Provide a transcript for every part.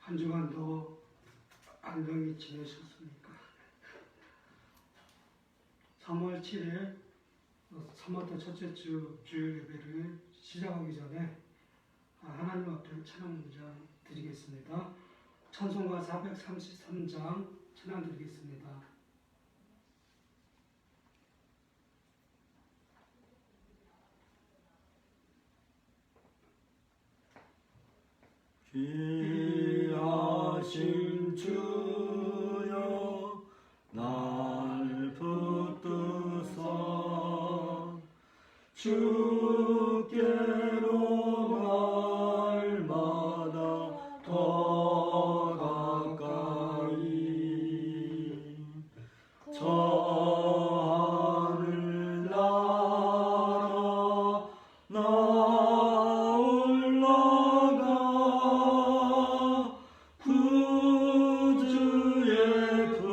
한 주간도 안녕히 지내셨습니까? 3월 7일 3월달 첫째 주 주일 예배를 시작하기 전에 하나님 앞에 찬양 문장 드리겠습니다. 찬송가 433장 찬양 드리겠습니다. 귀하신 주여 날 붙드사 주께로 날마다 더 가까이 저 하늘 나라 나 올라가 구주의 품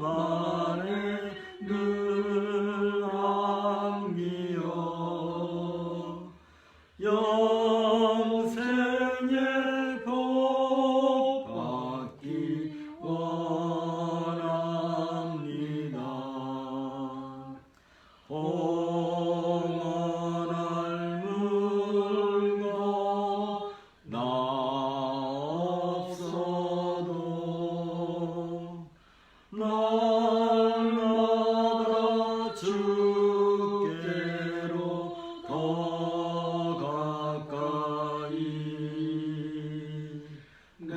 안에 늘 안기어 영생의 복 받기 원합니다. 홍원을 물고 나 없어도 날마다 주께로 더 가까이 내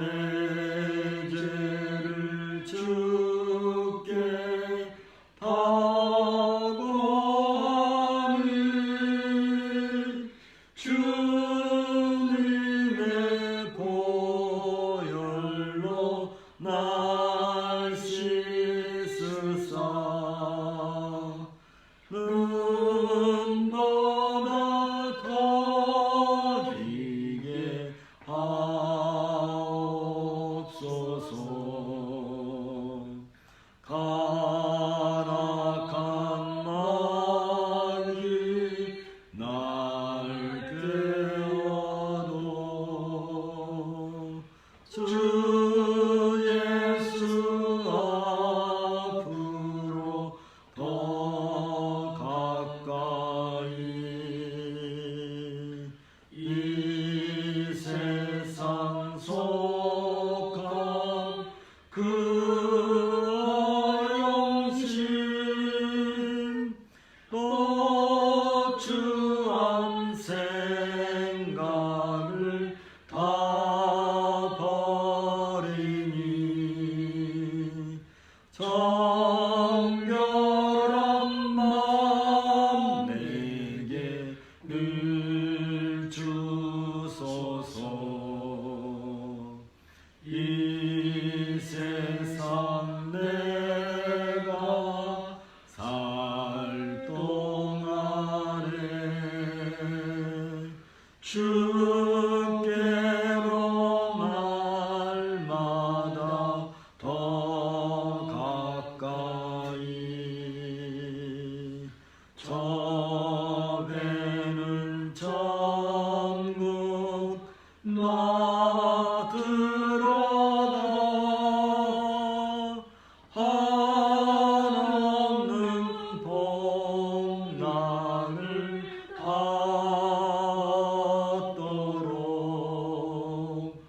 죄를 주께 하고하니 주님의 보혈로 날 씻으사 눈보다 더 비게 하옵소서. 가락한 마귀 날 깨워도 주 예수 앞으로 더 가까이 이 세상 속한 그 어영신 거추한 생각을 다 버리니 정결한 마음 내게 늘 주소서. 이 세상 내가 살 동안에 주께로 날마다 더 가까이 저 배는 천국 나 들어가 한없는 복락을 받도록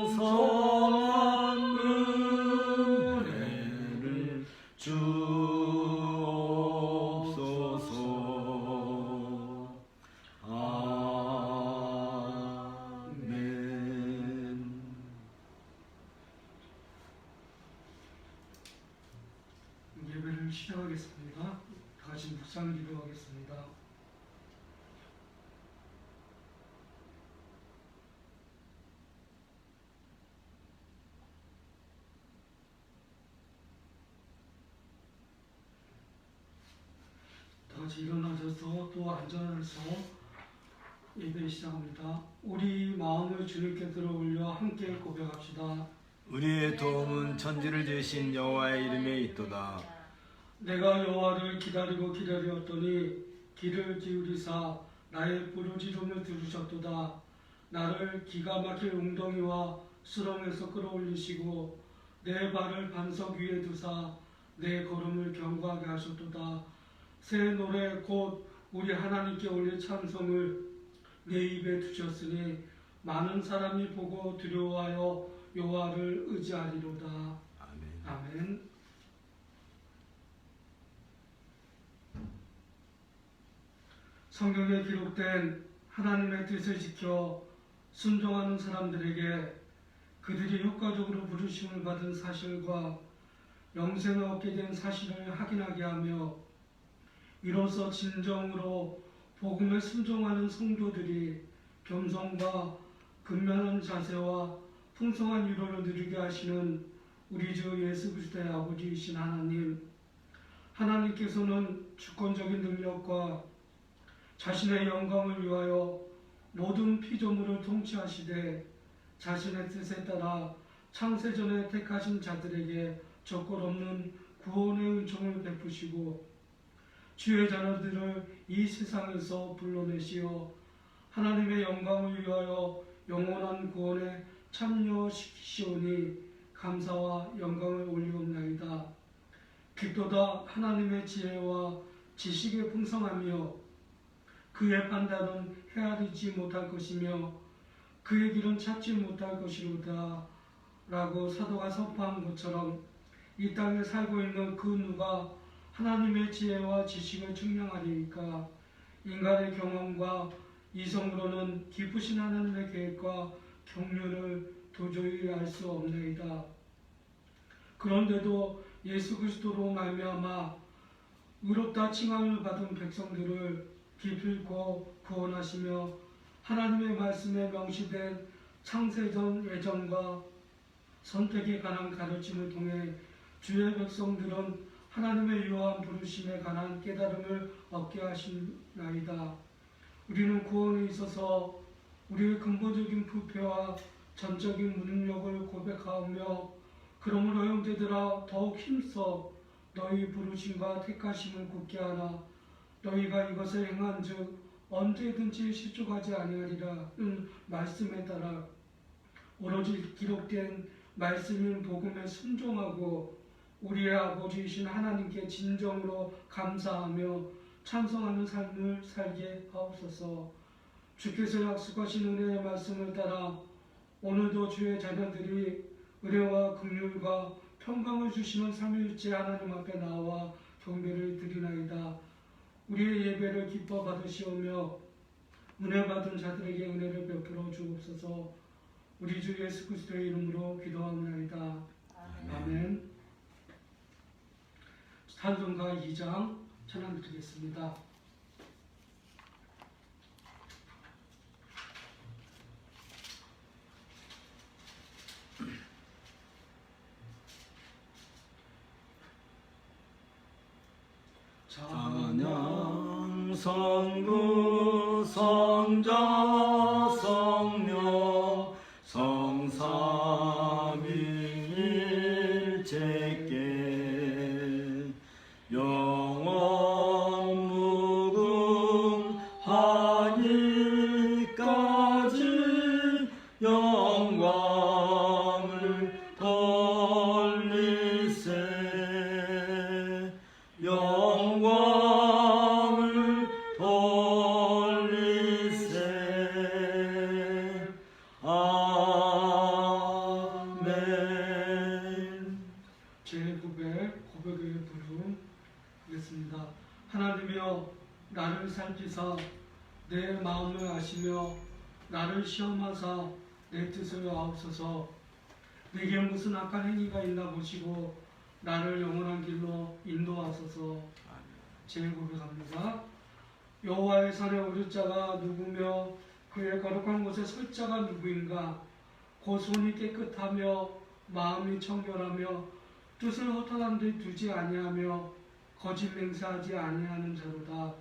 풍성한 은혜를 주옵소서. 아멘. 예배를 시작하겠습니다. 다 같이 묵상을 기도하겠습니다. 다 같이 일어나셔서 또 앉아서 예배 시작합니다. 우리 마음을 주님께 들어올려 함께 고백합시다. 우리의 도움은 천지를 지으신 여호와의 이름에 있도다. 내가 여호와를 기다리고 기다렸더니 귀를 기울이사 나의 부르짖음을 들으셨도다. 나를 기가 막힐 웅덩이와 수렁에서 끌어올리시고 내 발을 반석 위에 두사 내 걸음을 견고하게 하셨도다. 새 노래 곧 우리 하나님께 올릴 찬송을 내 입에 두셨으니 많은 사람이 보고 두려워하여 여호와를 의지하리로다. 아멘. 아멘. 성경에 기록된 하나님의 뜻을 지켜 순종하는 사람들에게 그들이 효과적으로 부르심을 받은 사실과 영생을 얻게 된 사실을 확인하게 하며 이로써 진정으로 복음에 순종하는 성도들이 겸손과 근면한 자세와 풍성한 위로를 누리게 하시는 우리 주 예수 그리스도의 아버지이신 하나님께서는 주권적인 능력과 자신의 영광을 위하여 모든 피조물을 통치하시되 자신의 뜻에 따라 창세전에 택하신 자들에게 적골 없는 구원의 은총을 베푸시고 주의 자녀들을 이 세상에서 불러내시어 하나님의 영광을 위하여 영원한 구원에 참여시키시오니 감사와 영광을 올리옵나이다. 깊도다 하나님의 지혜와 지식의 풍성하며 그의 판단은 헤아리지 못할 것이며 그의 길은 찾지 못할 것이로다 라고 사도가 선포한 것처럼 이 땅에 살고 있는 그 누가 하나님의 지혜와 지식을 증명하리이까. 인간의 경험과 이성으로는 깊으신 하나님의 계획과 경륜을 도저히 알 수 없나이다. 그런데도 예수 그리스도로 말미암아 의롭다 칭함을 받은 백성들을 기필코 구원하시며 하나님의 말씀에 명시된 창세전 예정과 선택에 관한 가르침을 통해 주의 백성들은 하나님의 유한 부르심에 관한 깨달음을 얻게 하시나이다. 우리는 구원에 있어서 우리의 근본적인 부패와 전적인 무능력을 고백하며 그러므로 형제들아 더욱 힘써 너희 부르심과 택하심을 굳게 하라. 너희가 이것을 행한즉 언제든지 실족하지 아니하리라는 말씀에 따라 오로지 기록된 말씀인 복음에 순종하고 우리의 아버지이신 하나님께 진정으로 감사하며 찬송하는 삶을 살게 하옵소서. 주께서 약속하신 은혜의 말씀을 따라 오늘도 주의 자녀들이 은혜와 긍휼과 평강을 주시는 삼위일체 하나님 앞에 나와 경배를 드리나이다. 우리의 예배를 기뻐 받으시오며 은혜 받은 자들에게 은혜를 베풀어 주옵소서. 우리 주 예수 그리스도의 이름으로 기도하옵나이다. 아멘. 찬송가 2장 찬양 드리겠습니다. 찬양 성부 성자 성녀 성삼위일체께 영원 무궁하기까지 영광을 돌리세. 영광을 돌리세. 아멘. 고백의 부름 하겠습니다. 하나님이여 나를 살피사 내 마음을 아시며 나를 시험하사 내 뜻을 아옵소서. 내게 무슨 악한 행위가 있나 보시고 나를 영원한 길로 인도하소서. 제 고백합니다. 여호와의 산에 오를 자가 누구며 그의 거룩한 곳에 설 자가 누구인가. 곧 손이 깨끗하며 마음이 청결하며 뜻을 허탄한 데 두지 아니하며 거짓 맹세하지 아니하는 자로다.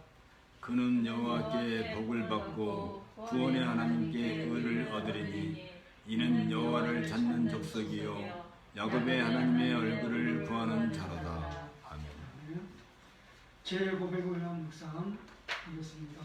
그는 여호와께 복을 받고 구원의 하나님께 의를 얻으리니 이는 여호와를 찾는 족속이요 야곱의 하나님의 얼굴을 구하는 자로다. 아멘. 제 고백을 위한 묵상 하겠습니다.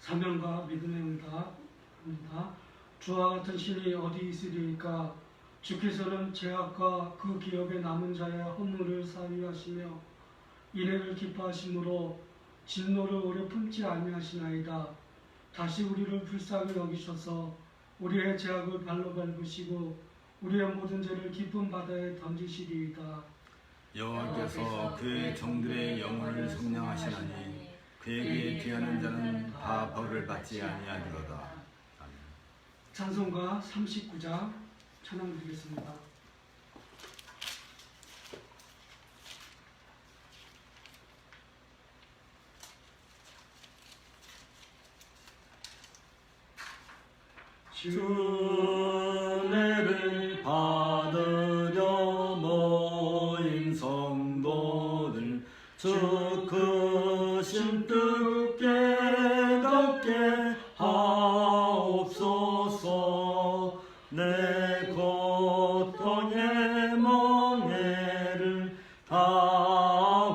사명과 믿음의 응답입니다. 주와 같은 신이 어디 있으리까? 주께서는 죄악과 그 기업에 남은 자의 허물을 사위하시며 인애를 기뻐하심으로 진노를 오래 품지 아니하시나이다. 다시 우리를 불쌍히 여기셔서 우리의 죄악을 발로 밟으시고 우리의 모든 죄를 깊은 바다에 던지시리이다. 여호와께서 그의 종들의 영혼을 성량하시나니 그에게 귀하는 자는 다 벌을 받지 아니하리로다. 아멘. 찬송가 39장 찬양 드리겠습니다. 은혜를 받으려 모인 성도들 주 크신 뜻 깨닫게 하옵소서. 내 고통의 멍에를 다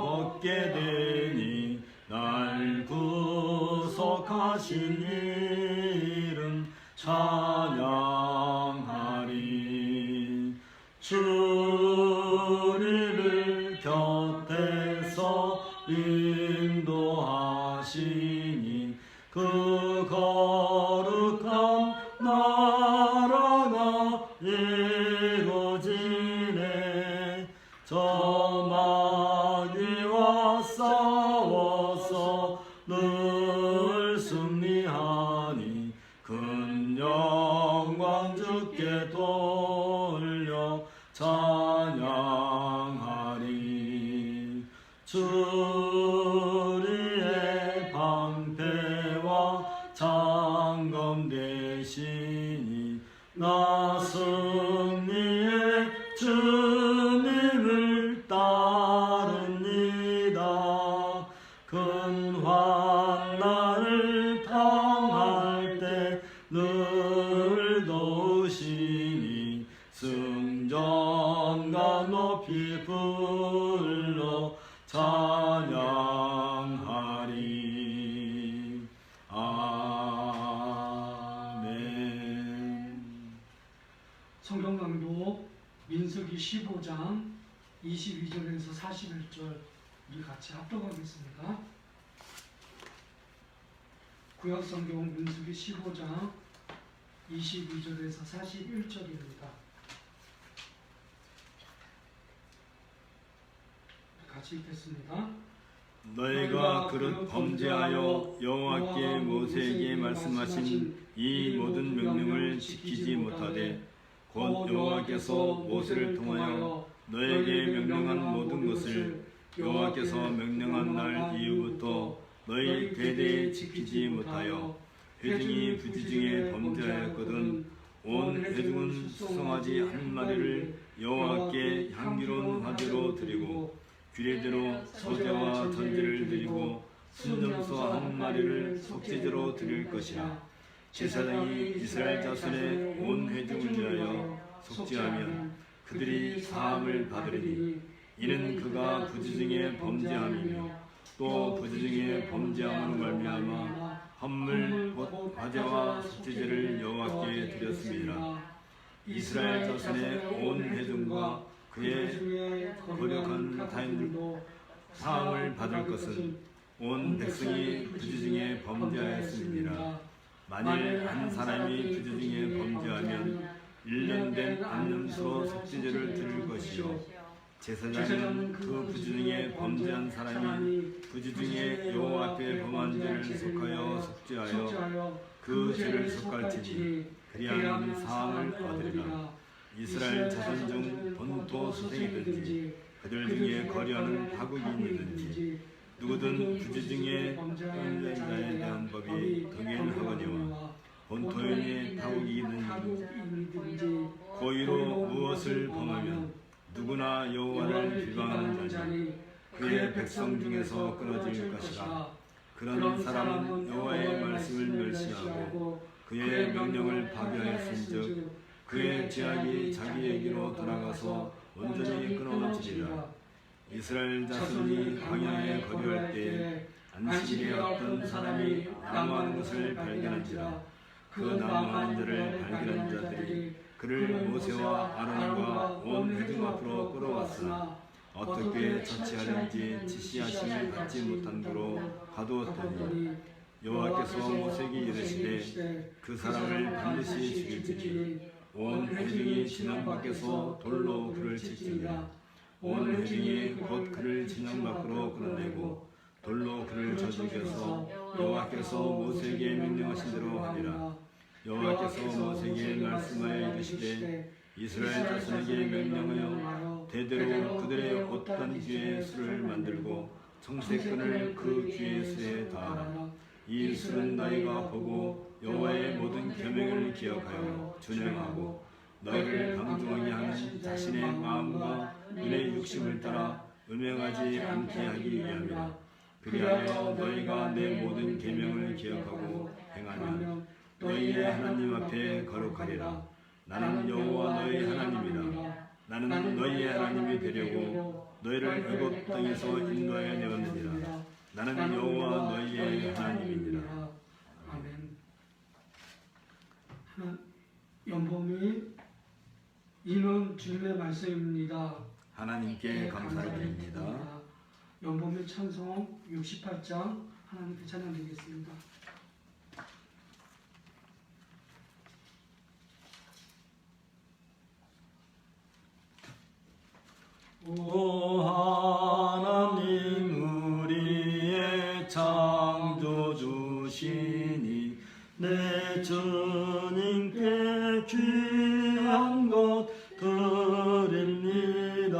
벗게 되니 날 구속하신 이름 찬양하리. 주를 곁에서 인도하시니 그 거룩한 나라가 이루어지네. 저 마귀와 싸워서 늘 승리하니 큰 영광 주께 돌려 찬양하리. 주리의 방패와 장검 되시니 나 승리의 주님을 따릅니다. 큰 환난을 당할 때 늘 도우시니 승전가 높이 불러 찬양하리. 아멘. 성경 강독 민수기 15장 22절에서 41절 우리 같이 합독하겠습니다. 구약 성경 민수기 15장 22절에서 41절입니다. 같이 읽겠습니다. 너희가 그릇 범죄하여 여호와께 모세에게 말씀하신 이 모든 명령을 지키지 못하되 곧 여호와께서 모세를 통하여 너에게 명령한 모든 것을 여호와께서 명령한 날 이후부터 너희 대대에 지키지 못하여 회중이 부지중에 범죄하였거든 온 회중은 수송아지 한 마리를 여호와께 향기로운 화제로 드리고 규례대로 소제와 전제를 드리고 순염소 한 마리를 속죄제로 드릴 것이라. 제사장이 이스라엘 자손의 온 회중을 위하여 속죄하면 그들이 사함을 받으리니 이는 그가 부지중에 범죄함이며 또 부지중에 범죄함으로 말미암아 헌물 곧 화제와 속죄제를 여호와께 드렸습니다. 이스라엘 자손의 온 회중과 그의 거룩한 타인들도 사함을 받을 것은 온 백성이 부지중에 범죄하였습니다. 만일 한 사람이 부지중에 범죄하면 1년 된 암염소로 속죄제를 드릴 것이요 제사장은 그 부지중에 범죄한 사람이 부지중에 여호와 앞에 범한 죄를 속하여 속죄하여 그 죄를 속할지니 그리하면 사함을 얻으리라. 이스라엘 자손 중 본토 수생이든지 그들 중에 거류하는 타국인이든지 누구든 부지중에 범죄한 자에 대한 법이 동일하거니와 본토인의 타국이든지 고의로 무엇을 범하면 누구나 여호와를 비방하는 자니 그의 백성 중에서 끊어질 것이라. 그런 사람은 여호와의 말씀을 멸시하고 그의 명령을 파괴하였은즉 그의 죄악이 자기에게로 돌아가서 온전히 끊어지리라. 이스라엘 자손이 광야에 거류할 때 안식일에 어떤 사람이 낭만한 것을 발견한지라. 그 낭만한 자를 발견한 자들이 그를 모세와 아론과 온 회중 앞으로 끌어왔으나 어떻게 처치하는지 지시하심을 받지 못한 도로 가두었더니 여호와께서 모세에게 이르시되 그 사람을 반드시 죽일지니 온 회중이 진영 밖에서 돌로 그를 칠지니라. 온 회중이 곧 그를 진영 밖으로 끌어내고 돌로 그를 쳐 죽여서 여호와께서 모세에게 명령하신 대로 하리라. 여호와께서 모세에게 말씀하여 이르시되 이스라엘 자손에게 명령하여 대대로 그들의 옷단 귀에 술을 만들고 청색끈을 그 귀의 수에 다하라. 이 술은 너희가 보고 여호와의 모든 계명을 기억하여 준행하고 너희를 방종하게 하는 자신의 마음과 눈의 욕심을 따라 음행하지 않게 하기 위함이라. 그리하여 너희가 내 모든 계명을 기억하고 행하면 너희의 하나님 앞에 거룩하리라. 나는 여호와 너희 하나님이라. 나는 너희의 하나님이 되려고 너희를 애굽 땅에서 인도하여 내었느니라. 나는 여호와 너희의 하나님이니라. 아멘. 연봉이 이는 주님의 말씀입니다. 하나님께 감사를 드립니다. 연봉의 찬송 68장 하나님께 찬양드리겠습니다. 오 하나님 우리의 창조주시니 내 주님께 귀한 것 드립니다.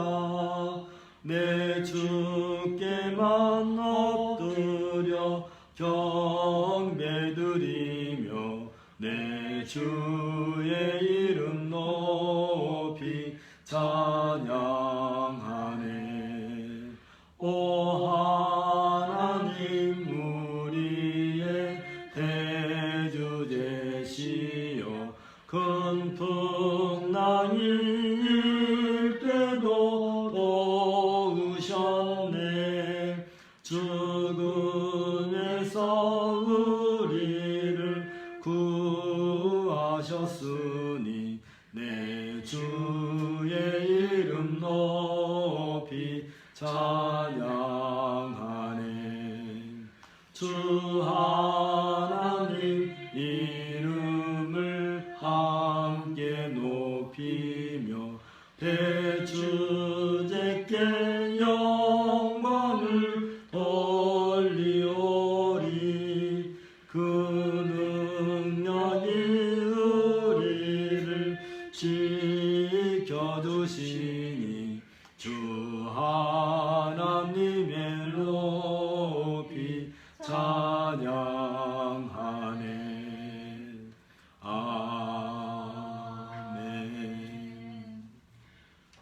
내 주께만 엎드려 경배드리며 내 주의 이름 높이 찬양하네. 오 하나님 우리의 대주 되시어 큰 풍랑이 일 때도 도우셨네. 죽음에서 우리를 구하셨으니 내 주의 이름 높이 찬양하네. 주 하나님 이름을 함께 높이며 대주제께 영광을 돌리오리. 그 능력이 우리를 지켜주시니 주 하나님의 높이 찬양하네. 아멘.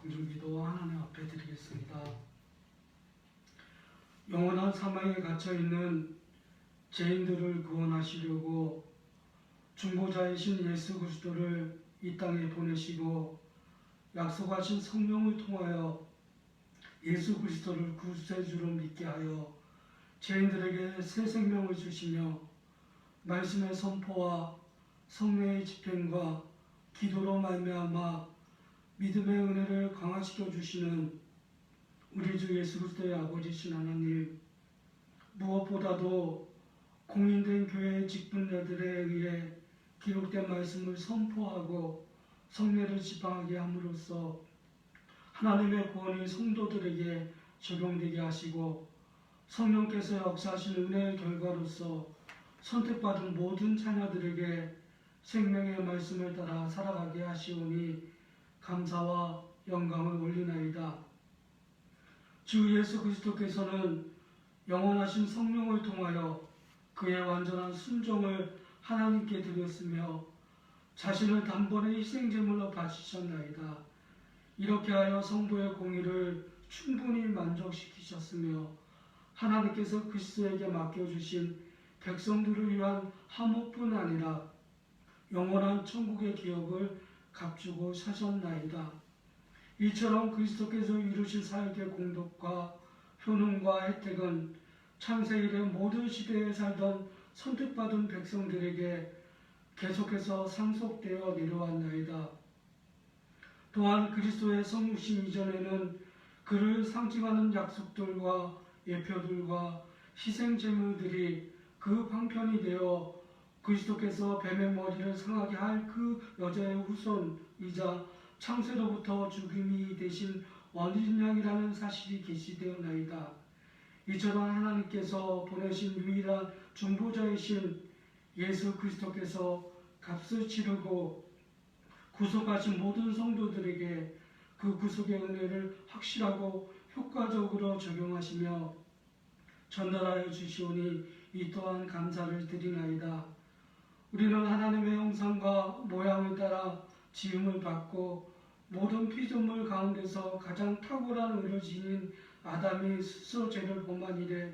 공중기도 하나님 앞에 드리겠습니다. 영원한 사망에 갇혀있는 죄인들을 구원하시려고 중보자이신 예수 그리스도를 이 땅에 보내시고 약속하신 성령을 통하여 예수 그리스도를 구세주로 믿게 하여 죄인들에게 새 생명을 주시며 말씀의 선포와 성령의 집행과 기도로 말미암아 믿음의 은혜를 강화시켜 주시는 우리 주 예수 그리스도의 아버지신 하나님, 무엇보다도 공인된 교회의 직분자들에 의해 기록된 말씀을 선포하고 성례를 지방하게 함으로써 하나님의 구원이 성도들에게 적용되게 하시고 성령께서 역사하신 은혜의 결과로서 선택받은 모든 자녀들에게 생명의 말씀을 따라 살아가게 하시오니 감사와 영광을 올리나이다. 주 예수 그리스도께서는 영원하신 성령을 통하여 그의 완전한 순종을 하나님께 드렸으며 자신을 단번에 희생제물로 바치셨나이다. 이렇게 하여 성도의 공의를 충분히 만족시키셨으며 하나님께서 그리스도에게 맡겨주신 백성들을 위한 화목뿐 아니라 영원한 천국의 기업을 값주고 사셨나이다. 이처럼 그리스도께서 이루신 사역의 공덕과 효능과 혜택은 창세 이래 모든 시대에 살던 선택받은 백성들에게 계속해서 상속되어 내려왔나이다. 또한 그리스도의 성육신 이전에는 그를 상징하는 약속들과 예표들과 희생 제물들이 그 방편이 되어 그리스도께서 뱀의 머리를 상하게 할 그 여자의 후손이자 창세로부터 죽음이 되신 어린 양이라는 사실이 계시되었나이다. 이처럼 하나님께서 보내신 유일한 중보자이신 예수 그리스도께서 값을 치르고 구속하신 모든 성도들에게 그 구속의 은혜를 확실하고 효과적으로 적용하시며 전달하여 주시오니 이 또한 감사를 드리나이다. 우리는 하나님의 형상과 모양을 따라 지음을 받고 모든 피조물 가운데서 가장 탁월한 의를 지닌 아담이 스스로 죄를 범한 이래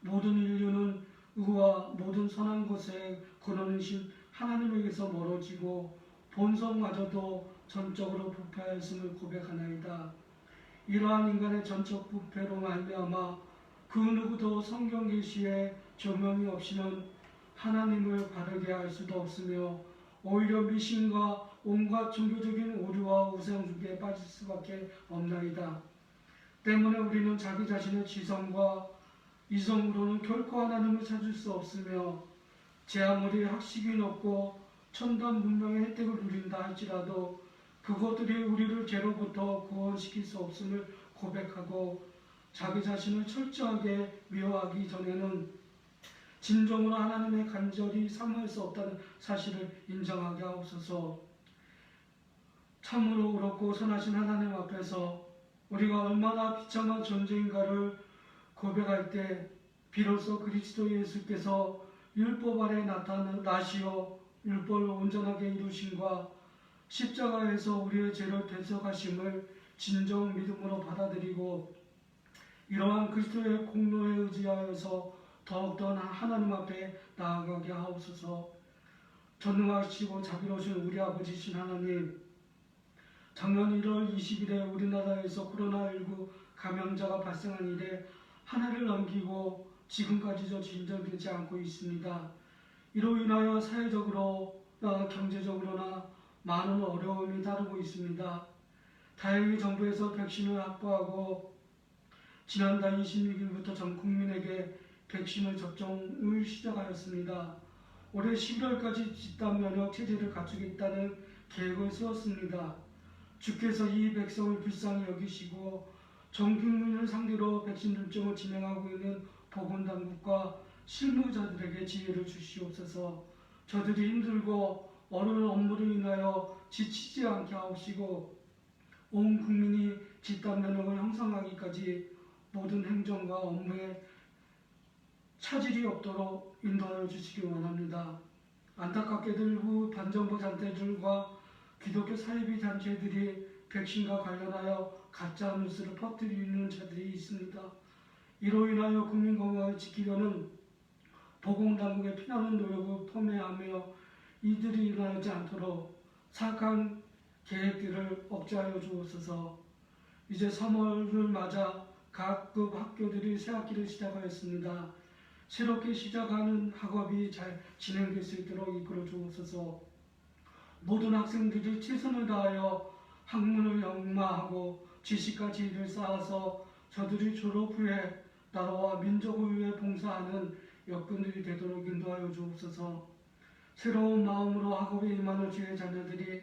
모든 인류는 의와 모든 선한 것에 근원이신 하나님에게서 멀어지고 본성마저도 전적으로 부패하였음을 고백하나이다. 이러한 인간의 전적 부패로 말미암아 그 누구도 성경 계시에 조명이 없이는 하나님을 바르게 알 수도 없으며 오히려 미신과 온갖 종교적인 오류와 우상숭배에 빠질 수밖에 없나이다. 때문에 우리는 자기 자신의 지성과 이성으로는 결코 하나님을 찾을 수 없으며 제 아무리 학식이 높고 첨단 문명의 혜택을 누린다 할지라도 그것들이 우리를 죄로부터 구원시킬 수 없음을 고백하고 자기 자신을 철저하게 미워하기 전에는 진정으로 하나님의 간절히 사모할 수 없다는 사실을 인정하게 하옵소서. 참으로 그렇고 선하신 하나님 앞에서 우리가 얼마나 비참한 존재인가를 고백할 때 비로소 그리스도 예수께서 율법 아래 나시어 율법을 온전하게 이루심과 십자가에서 우리의 죄를 대속하심을 진정 믿음으로 받아들이고 이러한 그리스도의 공로에 의지하여서 더욱더 하나님 앞에 나아가게 하옵소서. 전능하시고 자비로우신 우리 아버지신 하나님, 작년 1월 20일에 우리나라에서 코로나19 감염자가 발생한 이래 한 해를 넘기고 지금까지도 진정되지 않고 있습니다. 이로 인하여 사회적으로나 경제적으로나 많은 어려움이 따르고 있습니다. 다행히 정부에서 백신을 확보하고 지난달 26일부터 전 국민에게 백신을 접종을 시작하였습니다. 올해 11월까지 집단 면역 체제를 갖추겠다는 계획을 세웠습니다. 주께서 이 백성을 불쌍히 여기시고 전 국민을 상대로 백신 접종을 진행하고 있는 보건당국과 실무자들에게 지혜를 주시옵소서. 저들이 힘들고 어려운 업무로 인하여 지치지 않게 하옵시고 온 국민이 집단 면역을 형성하기까지 모든 행정과 업무에 차질이 없도록 인도하여 주시기 원합니다. 안타깝게도 일부 반정부 단체들과 기독교 사이비 단체들이 백신과 관련하여 가짜 뉴스를 퍼뜨리는 자들이 있습니다. 이로 인하여 국민 건강을 지키려는 보건당국의 피나는 노력을 포기하며 이들이 일어나지 않도록 사악한 계획들을 억제하여 주옵소서. 이제 3월을 맞아 각급 학교들이 새학기를 시작하였습니다. 새롭게 시작하는 학업이 잘 진행될 수 있도록 이끌어 주옵소서. 모든 학생들이 최선을 다하여 학문을 연마하고 지식과 지혜를 쌓아서 저들이 졸업 후에 나라와 민족을 위해 봉사하는 여건들이 되도록 인도하여 주옵소서. 새로운 마음으로 학업에 임하는 주의 자녀들이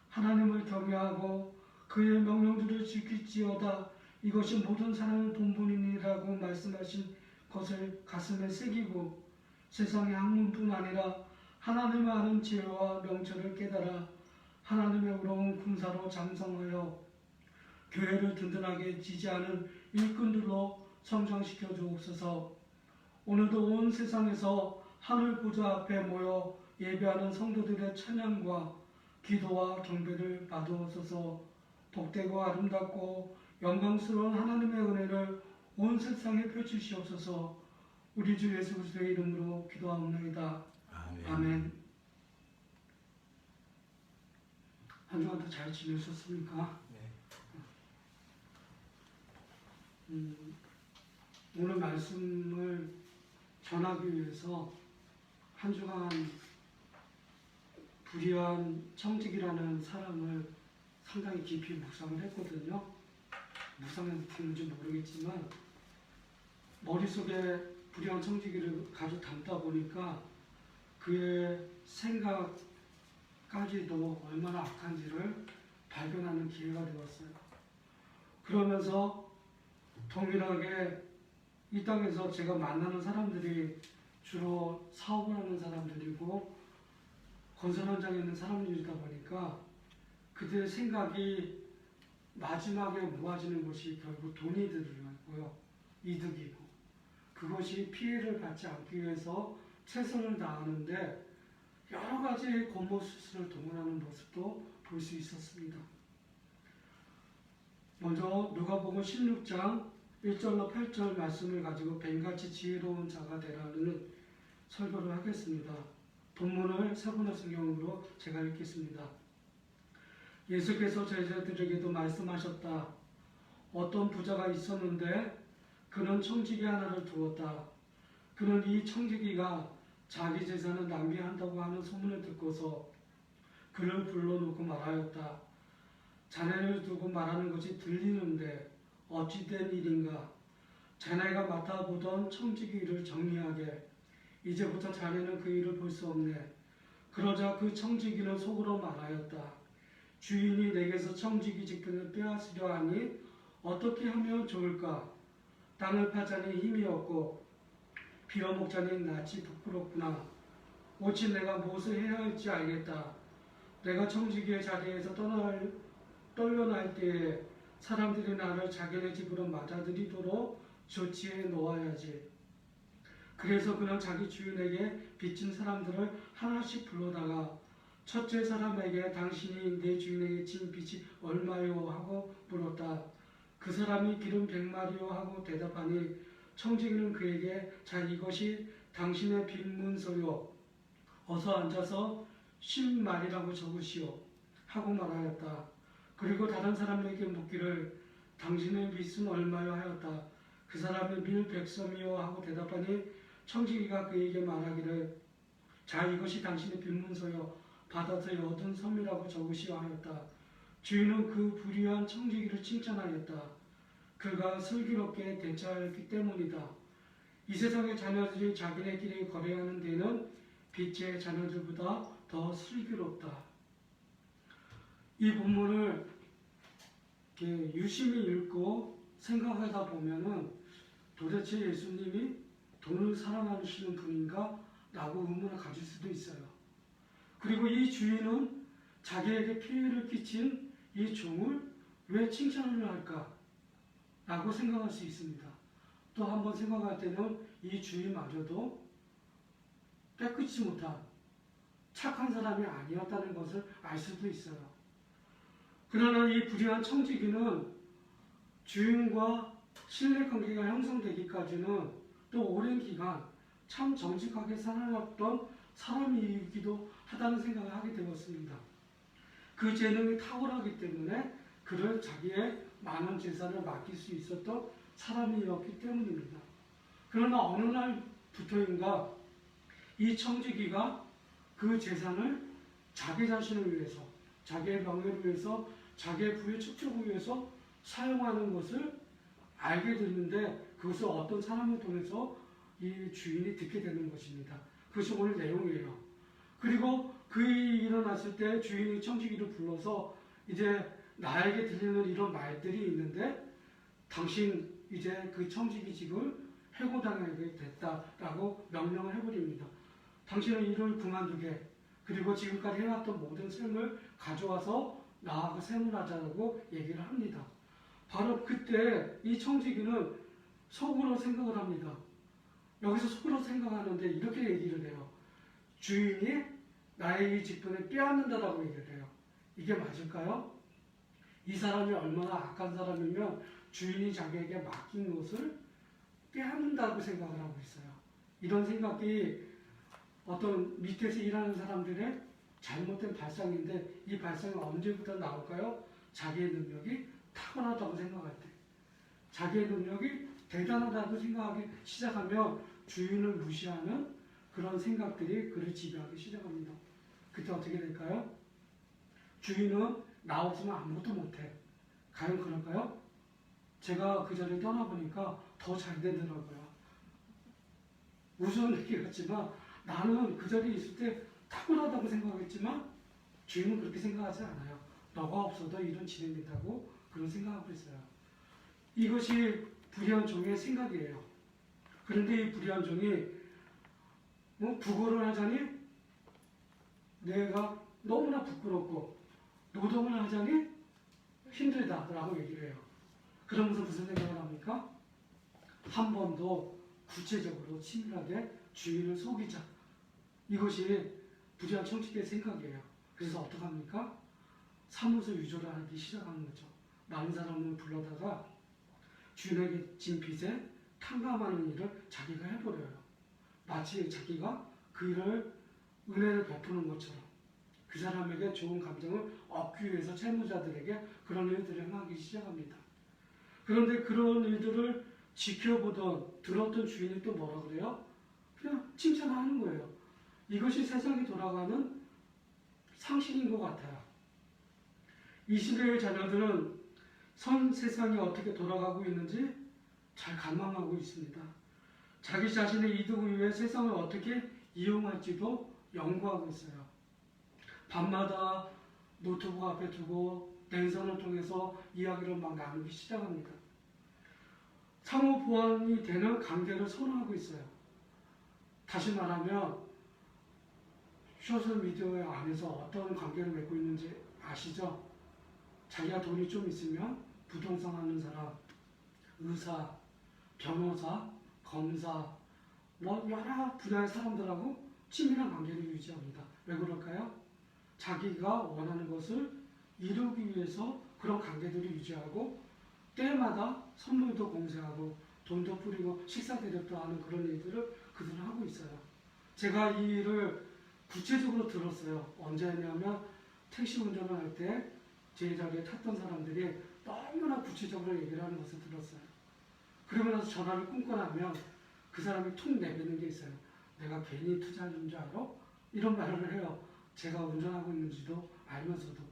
하나님을 경외하고 그의 명령들을 지킬지어다 이것이 모든 사람의 본분이라고 말씀하신 것을 가슴에 새기고 세상의 학문뿐 아니라 하나님을 아는 지혜와 명철을 깨달아 하나님의 의로운 군사로 장성하여 교회를 든든하게 지지하는 일꾼들로 성장시켜 주옵소서. 오늘도 온 세상에서 하늘 보좌 앞에 모여 예배하는 성도들의 찬양과 기도와 경배를 받으옵소서. 복되고 아름답고 영광스러운 하나님의 은혜를 온 세상에 펼치시옵소서. 우리 주 예수 그리스도의 이름으로 기도하옵나이다. 아멘. 아멘. 한 주간도 잘 지내셨습니까? 네. 오늘 말씀을 전하기 위해서 한 주간 불의한 청직이라는 사람을 상당히 깊이 묵상을 했거든요. 묵상해서 되는지 모르겠지만 머릿속에 불의한 청지기를 가득 담다 보니까 그의 생각까지도 얼마나 악한지를 발견하는 기회가 되었어요. 그러면서 동일하게 이 땅에서 제가 만나는 사람들이 주로 사업을 하는 사람들이고 건설 현장에 있는 사람들이다 보니까 그들의 생각이 마지막에 모아지는 것이 결국 돈이 들어가고요. 이득이고 그것이 피해를 받지 않기 위해서 최선을 다하는데 여러 가지 겉모술수를 동원하는 모습도 볼 수 있었습니다. 먼저 누가복음 16장 1절로 8절 말씀을 가지고 뱀같이 지혜로운 자가 되라는 설교를 하겠습니다. 본문을 세번역 성경으로 제가 읽겠습니다. 예수께서 제자들에게도 말씀하셨다. 어떤 부자가 있었는데 그는 청지기 하나를 두었다. 그는 이 청지기가 자기 재산을 낭비한다고 하는 소문을 듣고서 그를 불러놓고 말하였다. 자네를 두고 말하는 것이 들리는데 어찌 된 일인가? 자네가 맡아보던 청지기 일을 정리하게. 이제부터 자네는 그 일을 볼 수 없네. 그러자 그 청지기는 속으로 말하였다. 주인이 내게서 청지기 직분을 빼앗으려 하니 어떻게 하면 좋을까? 땅을 파자니 힘이 없고 빌어먹자니 낯이 부끄럽구나. 오직 내가 무엇을 해야 할지 알겠다. 내가 청지기의 자리에서 떨려날 때에 사람들이 나를 자기네 집으로 맞아들이도록 조치해 놓아야지. 그래서 그는 자기 주인에게 빚진 사람들을 하나씩 불러다가 첫째 사람에게 당신이 내 주인에게 진 빚이 얼마요? 하고 물었다. 그 사람이 기름 100마리요? 하고 대답하니 청지기는 그에게 자 이것이 당신의 빚문서요. 어서 앉아서 10마리라고 적으시오. 하고 말하였다. 그리고 다른 사람에게 묻기를 당신의 빚은 얼마요? 하였다. 그 사람이 밀 100섬이요? 하고 대답하니 청지기가 그에게 말하기를 자 이것이 당신의 빚문서요. 받아서 80섬이라고 적으시오 하였다. 주인은 그 불의한 청지기를 칭찬하였다. 그가 슬기롭게 대처하였기 때문이다. 이 세상의 자녀들이 자기네끼리 거래하는 데는 빛의 자녀들보다 더 슬기롭다. 이 본문을 유심히 읽고 생각하다 보면은 도대체 예수님이 돈을 사랑하시는 분인가? 라고 의문을 가질 수도 있어요. 그리고 이 주인은 자기에게 피해를 끼친 이 종을 왜 칭찬을 할까? 라고 생각할 수 있습니다. 또 한번 생각할 때는 이 주인마저도 깨끗이 못한 착한 사람이 아니었다는 것을 알 수도 있어요. 그러나 이 불의한 청지기는 주인과 신뢰관계가 형성되기까지는 또 오랜 기간 참 정직하게 살아왔던 사람이기도 하다는 생각을 하게 되었습니다. 그 재능이 탁월하기 때문에 그를 자기의 많은 재산을 맡길 수 있었던 사람이었기 때문입니다. 그러나 어느 날부터인가 이 청지기가 그 재산을 자기 자신을 위해서, 자기의 명예를 위해서, 자기의 부의 축적을 위해서 사용하는 것을 알게 됐는데 그것을 어떤 사람을 통해서 이 주인이 듣게 되는 것입니다. 그것이 오늘 내용이에요. 그리고 그 일이 일어났을 때 주인이 청지기를 불러서 이제 나에게 들리는 이런 말들이 있는데 당신 이제 그 청지기직을 해고당하게 됐다라고 명령을 해버립니다. 당신은 일을 그만두게 그리고 지금까지 해왔던 모든 셈을 가져와서 나하고 세문하자고 얘기를 합니다. 바로 그때 이 청지기는 속으로 생각을 합니다. 여기서 속으로 생각하는데 이렇게 얘기를 해요. 주인이 나의 이 직분을 빼앗는다라고 얘기를 해요. 이게 맞을까요? 이 사람이 얼마나 악한 사람이면 주인이 자기에게 맡긴 것을 빼앗는다고 생각을 하고 있어요. 이런 생각이 어떤 밑에서 일하는 사람들의 잘못된 발상인데 이 발상이 언제부터 나올까요? 자기의 능력이 타고나다고 생각할 때. 자기의 능력이 대단하다고 생각하기 시작하면 주인을 무시하는 그런 생각들이 그를 지배하기 시작합니다. 그때 어떻게 될까요? 주인은 나 없으면 아무것도 못해. 과연 그럴까요? 제가 그 자리를 떠나보니까 더 잘 되더라고요. 우스운 얘기 같지만 나는 그 자리에 있을 때 탁월하다고 생각했지만 주인은 그렇게 생각하지 않아요. 너가 없어도 일은 진행된다고 그런 생각하고 있어요. 이것이 불의한 종의 생각이에요. 그런데 이 불의한 종이 부고를 하자니 내가 너무나 부끄럽고 노동을 하자니 힘들다라고 얘기를 해요. 그러면서 무슨 생각을 합니까? 한 번도 구체적으로 치밀하게 주인을 속이자. 이것이 불의한 청지기의 생각이에요. 그래서 어떡합니까? 사무소 유조를 하기 시작하는 거죠. 많은 사람을 불러다가 주인에게 진 빚에 탕감하는 일을 자기가 해버려요. 마치 자기가 그 일을 은혜를 베푸는 것처럼 그 사람에게 좋은 감정을 얻기 위해서 채무자들에게 그런 일들을 행하기 시작합니다. 그런데 그런 일들을 지켜보던 들었던 주인이 또 뭐라 그래요? 그냥 칭찬하는 거예요. 이것이 세상이 돌아가는 상식인 것 같아요. 이 시대의 자녀들은 선 세상이 어떻게 돌아가고 있는지 잘 감망하고 있습니다. 자기 자신의 이득을 위해 세상을 어떻게 이용할지도 연구하고 있어요. 밤마다 노트북 앞에 두고 랜선을 통해서 이야기를 막 나누기 시작합니다. 상호 보완이 되는 관계를 선호하고 있어요. 다시 말하면 소셜미디어 안에서 어떤 관계를 맺고 있는지 아시죠? 자기가 돈이 좀 있으면 부동산 하는 사람, 의사, 변호사, 검사, 여러 분야의 사람들하고 친밀한 관계를 유지합니다. 왜 그럴까요? 자기가 원하는 것을 이루기 위해서 그런 관계들을 유지하고 때마다 선물도 공세하고 돈도 뿌리고 식사 대접도 하는 그런 일들을 그들은 하고 있어요. 제가 이 일을 구체적으로 들었어요. 언제 했냐면 택시 운전을 할 때 제 자리에 탔던 사람들이 너무나 구체적으로 얘기를 하는 것을 들었어요. 그러고 나서 전화를 끊고 나면 그 사람이 툭 내뱉는 게 있어요. 내가 괜히 투자하는 줄 알아? 이런 말을 해요. 제가 운전하고 있는지도 알면서도.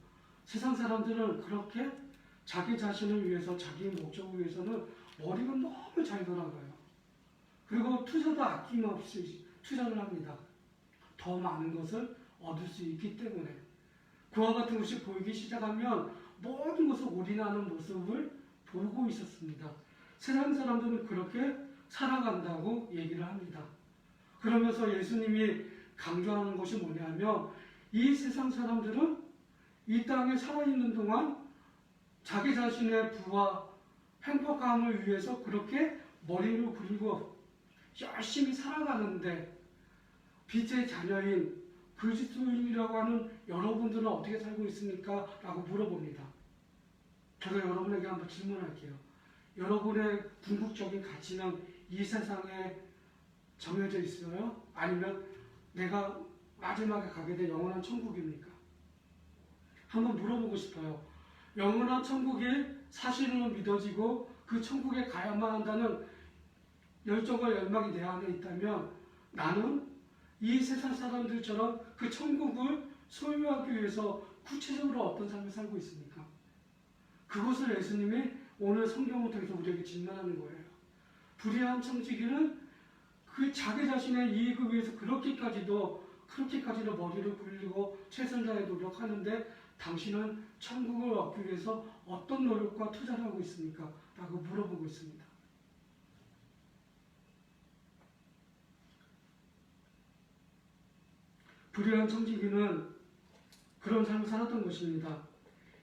세상 사람들은 그렇게 자기 자신을 위해서 자기 목적을 위해서는 머리가 너무 잘 돌아가요. 그리고 투자도 아낌없이 투자를 합니다. 더 많은 것을 얻을 수 있기 때문에. 그와 같은 것이 보이기 시작하면 모든 것을 올인하는 모습을 보고 있었습니다. 세상 사람들은 그렇게 살아간다고 얘기를 합니다. 그러면서 예수님이 강조하는 것이 뭐냐면 이 세상 사람들은 이 땅에 살아있는 동안 자기 자신의 부와 행복감을 위해서 그렇게 머리를 굴리고 열심히 살아가는데 빛의 자녀인 그리스도인이라고 하는 여러분들은 어떻게 살고 있습니까? 라고 물어봅니다. 제가 여러분에게 한번 질문할게요. 여러분의 궁극적인 가치는 이 세상에 정해져 있어요? 아니면 내가 마지막에 가게 될 영원한 천국입니까? 한번 물어보고 싶어요. 영원한 천국이 사실로 믿어지고 그 천국에 가야만 한다는 열정과 열망이 내 안에 있다면 나는 이 세상 사람들처럼 그 천국을 소유하기 위해서 구체적으로 어떤 삶을 살고 있습니까? 그것을 예수님이 오늘 성경을 통해서 우리에게 질문하는 거예요. 불의한 청지기는 그 자기 자신의 이익을 위해서 그렇게까지도 머리를 굴리고 최선을 다해 노력하는데 당신은 천국을 얻기 위해서 어떤 노력과 투자를 하고 있습니까? 라고 물어보고 있습니다. 불의한 청지기는 그런 삶을 살았던 것입니다.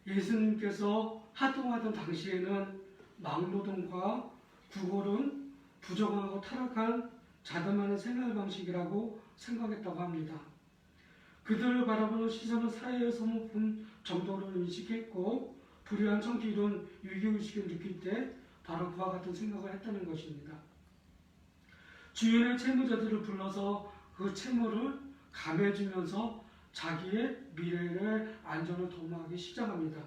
예수님께서 활동하던 당시에는 막노동과 구걸은 부정하고 타락한 자담하는 생활 방식이라고 생각했다고 합니다. 그들을 바라보는 시선은 사회의 소모품 정도로 인식했고 불의한 청지기는 위기의식을 느낄 때 바로 그와 같은 생각을 했다는 것입니다. 주인의 채무자들을 불러서 그 채무를 감해주면서 자기의 미래의 안전을 도모하기 시작합니다.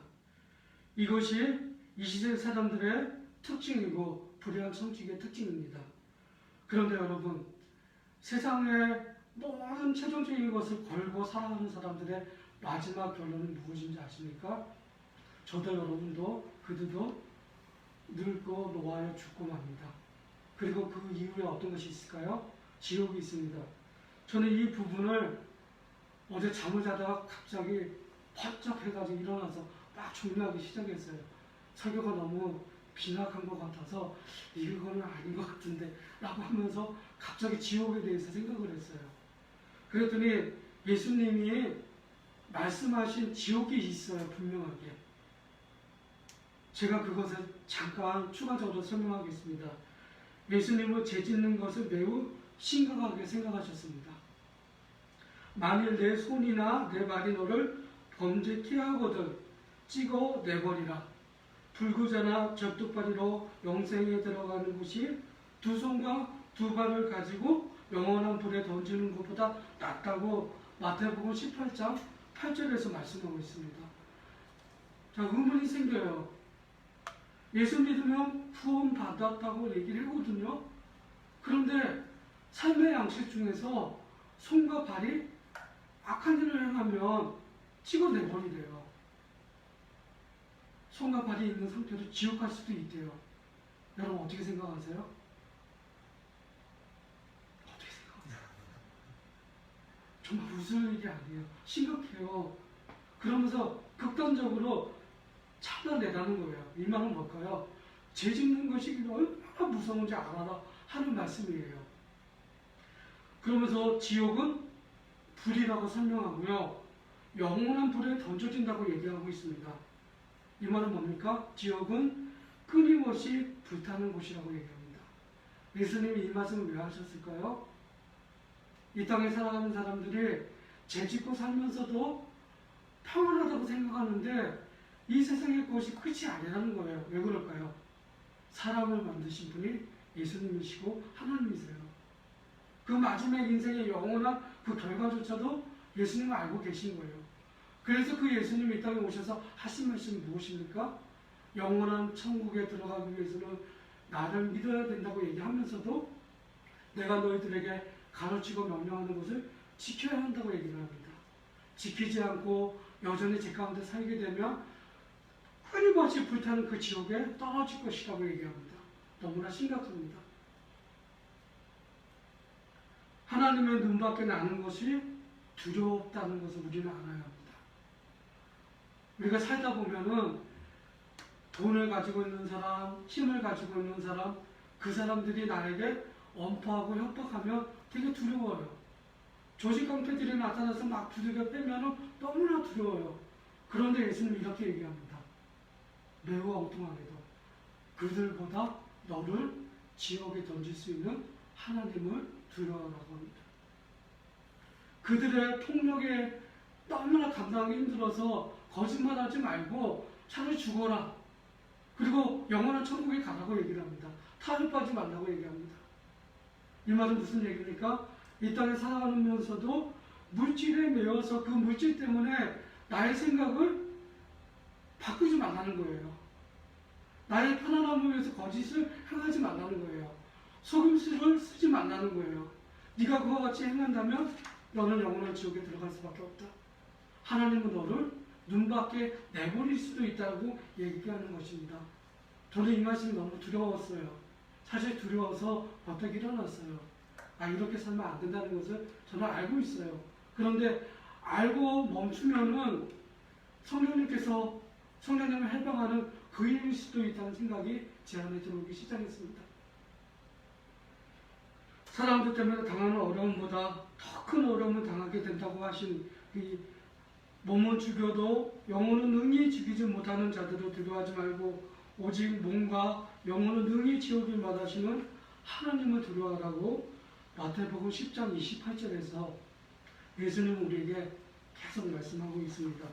이것이 이 시대 사람들의 특징이고 불의한 성직의 특징입니다. 그런데 여러분, 세상의 모든 최종적인 것을 걸고 살아가는 사람들의 마지막 결론은 무엇인지 아십니까? 저도 여러분도 그들도 늙고 노하여 죽고 맙니다. 그리고 그 이후에 어떤 것이 있을까요? 지옥이 있습니다. 저는 이 부분을 어제 잠을 자다가 갑자기 번쩍 해가지고 일어나서 막 정리하기 시작했어요. 설교가 너무 빈약한 것 같아서 이거는 아닌 것 같은데 라고 하면서 갑자기 지옥에 대해서 생각을 했어요. 그랬더니 예수님이 말씀하신 지옥이 있어요. 분명하게. 제가 그것을 잠깐 추가적으로 설명하겠습니다. 예수님은 죄 짓는 것을 매우 심각하게 생각하셨습니다. 만일 내 손이나 내 발이 너를 범죄케 하거든 찍어 내버리라. 불구자나 젖뚝발이로 영생에 들어가는 곳이 두 손과 두 발을 가지고 영원한 불에 던지는 것보다 낫다고 마태복음 18장 8절에서 말씀하고 있습니다. 자, 의문이 생겨요. 예수 믿으면 구원 받았다고 얘기를 하거든요. 그런데 삶의 양식 중에서 손과 발이 악한 일을 행하면 찍어내버리래요. 손과 발이 있는 상태로 지옥 갈 수도 있대요. 여러분 어떻게 생각하세요? 어떻게 생각하세요? 정말 웃을 일이 아니에요. 심각해요. 그러면서 극단적으로 차단내라는 거예요. 이 말은 뭘까요? 죄 짓는 것이 얼마나 무서운지 알아라 하는 말씀이에요. 그러면서 지옥은 불이라고 설명하고요. 영원한 불에 던져진다고 얘기하고 있습니다. 이 말은 뭡니까? 지옥은 끊임없이 불타는 곳이라고 얘기합니다. 예수님이 이 말씀을 왜 하셨을까요? 이 땅에 살아가는 사람들이 죄 짓고 살면서도 평안하다고 생각하는데 이 세상의 것이 끝이 아니라는 거예요. 왜 그럴까요? 사람을 만드신 분이 예수님이시고 하나님이세요. 그 마지막 인생의 영원한 그 결과조차도 예수님을 알고 계신 거예요. 그래서 그 예수님이 이 땅에 오셔서 하신 말씀이 무엇입니까? 영원한 천국에 들어가기 위해서는 나를 믿어야 된다고 얘기하면서도 내가 너희들에게 가르치고 명령하는 것을 지켜야 한다고 얘기를 합니다. 지키지 않고 여전히 제 가운데 살게 되면 끊임없이 불타는 그 지옥에 떨어질 것이라고 얘기합니다. 너무나 심각합니다. 하나님의 눈밖에 나는 것이 두렵다는 것을 우리는 알아야 합니다. 우리가 살다 보면은 돈을 가지고 있는 사람, 힘을 가지고 있는 사람, 그 사람들이 나에게 엄포하고 협박하면 되게 두려워요. 조직강패들이 나타나서 막 두들겨 빼면 너무나 두려워요. 그런데 예수님이 이렇게 얘기합니다. 매우 엉뚱하게도 그들보다 너를 지옥에 던질 수 있는 하나님을 두려워하라고 합니다. 그들의 폭력에 너무나 감당하기 힘들어서 거짓말하지 말고 차라리 죽어라. 그리고 영원한 천국에 가라고 얘기를 합니다. 타협하지 말라고 얘기합니다. 이 말은 무슨 얘기입니까? 이 땅에 살아가면서도 물질에 매여서 그 물질 때문에 나의 생각을 바꾸지 말라는 거예요. 나의 편안함을 위해서 거짓을 행하지 말라는 거예요. 속임수를 쓰지 말라는 거예요. 네가 그와 같이 행한다면 너는 영원한 지옥에 들어갈 수밖에 없다. 하나님은 너를 눈밖에 내버릴 수도 있다고 얘기하는 것입니다. 저는 이 말씀이 너무 두려웠어요. 사실 두려워서 버떡 일어났어요. 이렇게 살면 안 된다는 것을 저는 알고 있어요. 그런데 알고 멈추면은 성령님을 해방하는 그 일일 수도 있다는 생각이 제 안에 들어오기 시작했습니다. 사람들 때문에 당하는 어려움보다 더 큰 어려움을 당하게 된다고 하신 이 몸은 죽여도 영혼은 능히 죽이지 못하는 자들을 두려워하지 말고 오직 몸과 영혼은 능히 지옥을 마다시는 하나님을 두려워하라고 마태복음 10장 28절에서 예수님은 우리에게 계속 말씀하고 있습니다.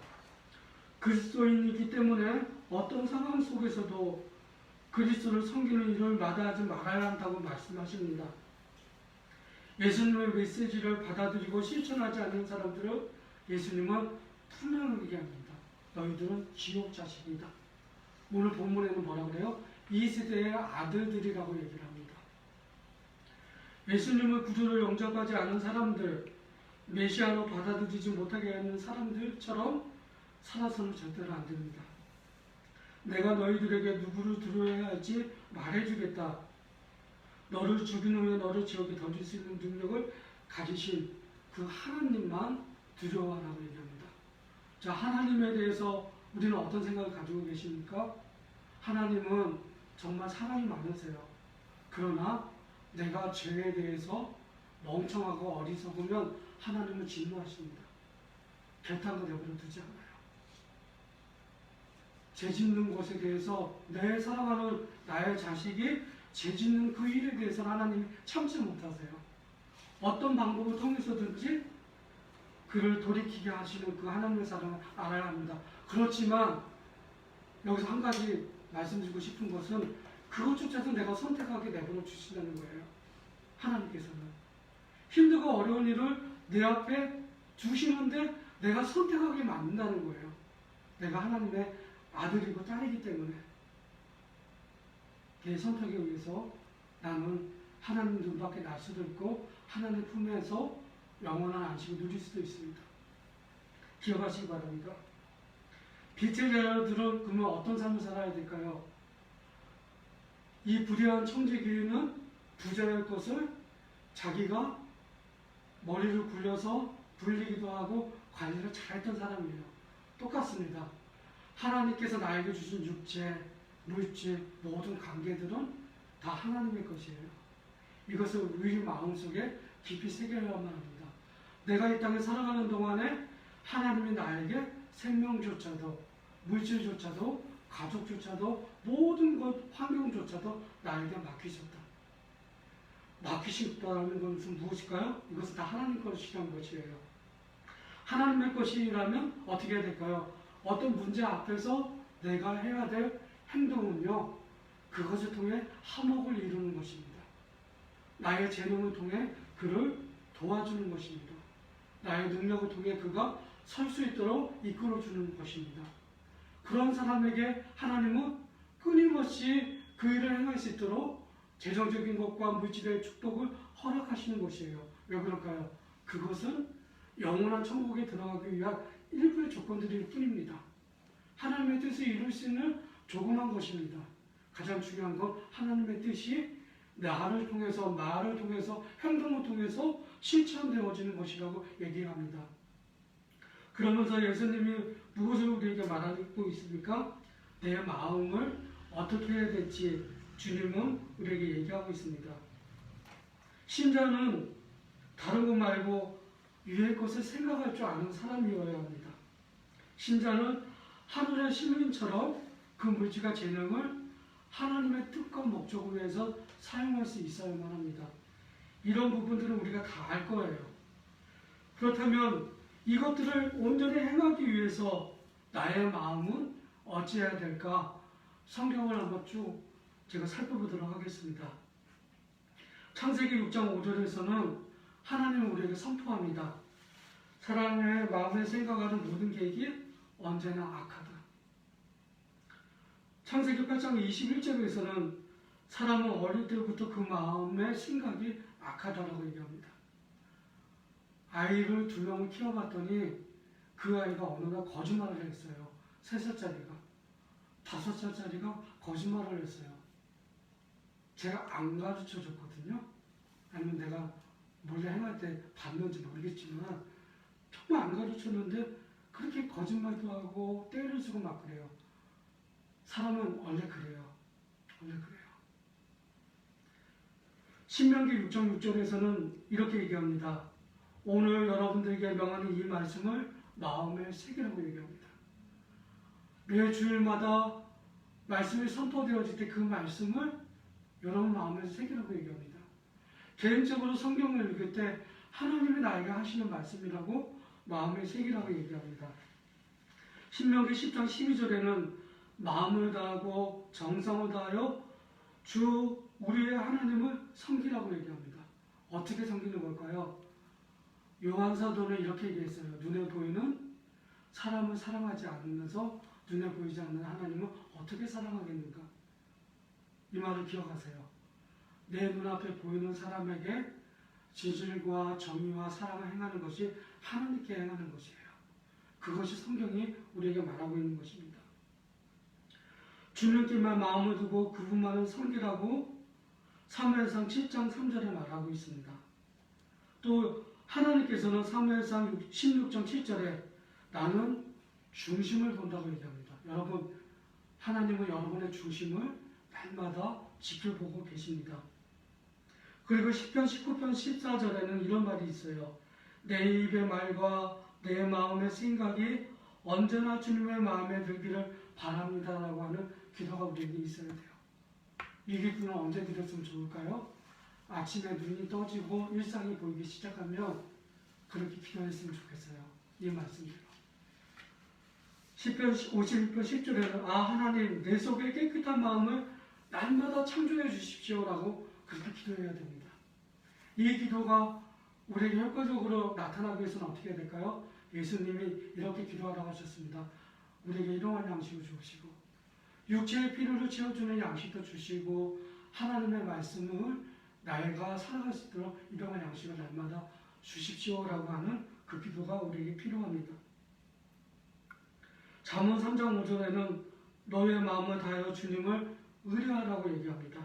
그리스도인이기 때문에 어떤 상황 속에서도 그리스도를 섬기는 일을 마다하지 말아야 한다고 말씀하십니다. 예수님의 메시지를 받아들이고 실천하지 않는 사람들은 예수님은 분명하게 얘기합니다. 너희들은 지옥 자식이다. 오늘 본문에는 뭐라 그래요? 이 세대의 아들들이라고 얘기를 합니다. 예수님의 구주를 영접하지 않은 사람들, 메시아로 받아들이지 못하게 하는 사람들처럼 살아서는 절대로 안 됩니다. 내가 너희들에게 누구를 두려워해야 할지 말해주겠다. 너를 죽인 후에 너를 지옥에 던질 수 있는 능력을 가지신 그 하나님만 두려워하라고 얘기합니다. 자, 하나님에 대해서 우리는 어떤 생각을 가지고 계십니까? 하나님은 정말 사랑이 많으세요. 그러나 내가 죄에 대해서 멍청하고 어리석으면 하나님은 진노하십니다. 결단도 내버려 두지 않아요. 죄 짓는 것에 대해서 내 사랑하는 나의 자식이 죄 짓는 그 일에 대해서 하나님이 참지 못하세요. 어떤 방법을 통해서든지 그를 돌이키게 하시는 그 하나님의 사랑을 알아야 합니다. 그렇지만 여기서 한 가지 말씀드리고 싶은 것은 그것조차도 내가 선택하게 내버려 주신다는 거예요. 하나님께서는 힘들고 어려운 일을 내 앞에 주시는데 내가 선택하게 만든다는 거예요. 내가 하나님의 아들이고 딸이기 때문에 내 선택에 의해서 나는 하나님 눈밖에 날 수도 있고 하나님 품에서 영원한 안식을 누릴 수도 있습니다. 기억하시기 바랍니다. 빛의 자녀들은 그러면 어떤 삶을 살아야 될까요? 이 불의한 청지기는 부자의 것을 자기가 머리를 굴려서 불리기도 하고 관리를 잘했던 사람이에요. 똑같습니다. 하나님께서 나에게 주신 육체, 물질, 모든 관계들은 다 하나님의 것이에요. 이것을 우리 마음속에 깊이 새겨야만 합니다. 내가 이 땅에 살아가는 동안에 하나님이 나에게 생명조차도, 물질조차도, 가족조차도, 모든 것, 환경조차도 나에게 맡기셨다. 맡기셨다는 것은 무엇일까요? 이것은 다 하나님 것이라는 것이에요. 하나님의 것이라면 어떻게 해야 될까요? 어떤 문제 앞에서 내가 해야 될 행동은요, 그것을 통해 화목을 이루는 것입니다. 나의 재능을 통해 그를 도와주는 것입니다. 나의 능력을 통해 그가 설 수 있도록 이끌어주는 것입니다. 그런 사람에게 하나님은 끊임없이 그 일을 행할 수 있도록 재정적인 것과 물질의 축복을 허락하시는 것이에요. 왜 그럴까요? 그것은 영원한 천국에 들어가기 위한 일부의 조건들일 뿐입니다. 하나님의 뜻을 이룰 수 있는 조그만 것입니다. 가장 중요한 건 하나님의 뜻이 나를 통해서, 말을 통해서, 행동을 통해서 실천되어지는 것이라고 얘기합니다. 그러면서 예수님이 무엇을 우리에게 말하고 있습니까? 내 마음을 어떻게 해야 될지 주님은 우리에게 얘기하고 있습니다. 신자는 다른 것 말고 위의 것을 생각할 줄 아는 사람이어야 합니다. 신자는 하늘의 시민처럼 그 물질과 재능을 하나님의 뜻과 목적을 위해서 사용할 수 있어야만 합니다. 이런 부분들은 우리가 다 알 거예요. 그렇다면 이것들을 온전히 행하기 위해서 나의 마음은 어찌해야 될까? 성경을 한번 쭉 제가 살펴보도록 하겠습니다. 창세기 6장 5절에서는 하나님은 우리에게 선포합니다. 사람의 마음에 생각하는 모든 계획이 언제나 악하다. 창세기 8장 21절에서는 사람은 어릴 때부터 그 마음의 생각이 악하다라고 얘기합니다. 아이를 2명을 키워봤더니 그 아이가 어느 날 거짓말을 했어요. 3살짜리가. 5살짜리가 거짓말을 했어요. 제가 안 가르쳐 줬거든요. 아니면 내가 몰래 행할 때 봤는지 모르겠지만 정말 안 가르쳤는데 그렇게 거짓말도 하고 때를 쓰고 막 그래요. 사람은 원래 그래요. 원래 그래요. 신명기 6장 6절에서는 이렇게 얘기합니다. 오늘 여러분들에게 명하는 이 말씀을 마음에 새기라고 얘기합니다. 매 주일마다 말씀이 선포되어질 때 그 말씀을 여러분 마음에 새기라고 얘기합니다. 개인적으로 성경을 읽을 때 하나님이 나에게 하시는 말씀이라고 마음에 새기라고 얘기합니다. 신명기 10장 12절에는 마음을 다하고 정성을 다하여 주 우리의 하나님을 섬기라고 얘기합니다. 어떻게 섬기는 걸까요? 요한 사도는 이렇게 얘기했어요. 눈에 보이는 사람을 사랑하지 않으면서 눈에 보이지 않는 하나님을 어떻게 사랑하겠는가? 이 말을 기억하세요. 내 눈앞에 보이는 사람에게 진실과 정의와 사랑을 행하는 것이 하나님께 행하는 것이에요. 그것이 성경이 우리에게 말하고 있는 것입니다. 주님께만 마음을 두고 그분만을 섬기라고 사무엘상 7장 3절에 말하고 있습니다. 또 하나님께서는 사무엘상 16장 7절에 나는 중심을 본다고 얘기합니다. 여러분, 하나님은 여러분의 중심을 날마다 지켜보고 계십니다. 그리고 10편 19편 14절에는 이런 말이 있어요. 내 입의 말과 내 마음의 생각이 언제나 주님의 마음에 들기를 바랍니다라고 하는 기도가 우리에게 있어야 돼요. 이 기도는 언제 드렸으면 좋을까요? 아침에 눈이 떠지고 일상이 보이기 시작하면 그렇게 기도했으면 좋겠어요. 이 말씀대로. 10편 52편 10절에는 하나님 내 속에 깨끗한 마음을 날마다 창조해 주십시오라고 그렇게 기도해야 됩니다. 이 기도가 우리에게 효과적으로 나타나기 위해서는 어떻게 해야 될까요? 예수님이 이렇게 기도하라고 하셨습니다. 우리에게 일용할 양식을 주시고 육체의 필요를 채워주는 양식도 주시고 하나님의 말씀을 내가 살아갈 수 있도록 일용할 양식을 날마다 주십시오라고 하는 그 기도가 우리에게 필요합니다. 잠언 3장 5절에는 너의 마음을 다하여 주님을 의뢰하라고 얘기합니다.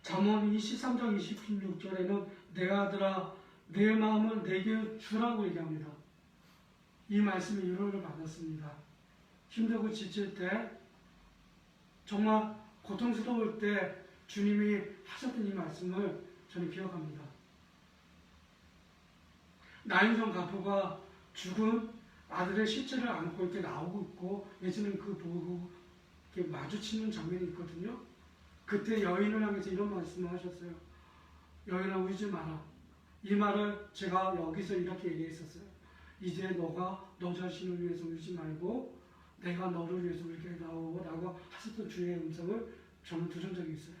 잠언 23장 26절에는 내 아들아 내 마음을 내게 주라고 얘기합니다. 이 말씀에 위로를 받았습니다. 힘들고 지칠 때 정말 고통스러울 때 주님이 하셨던 이 말씀을 저는 기억합니다. 나인성 가부가 죽은 아들의 시체를 안고 이렇게 나오고 있고 예수님 그 보고 이렇게 마주치는 장면이 있거든요. 그때 여인을 향해서 이런 말씀을 하셨어요. 여인아 울지 마라. 이 말을 제가 여기서 이렇게 얘기했었어요. 이제 너가 너 자신을 위해서 울지 말고 내가 너를 위해서 울게라고 하셨던 주의 음성을 저는 들은 적이 있어요.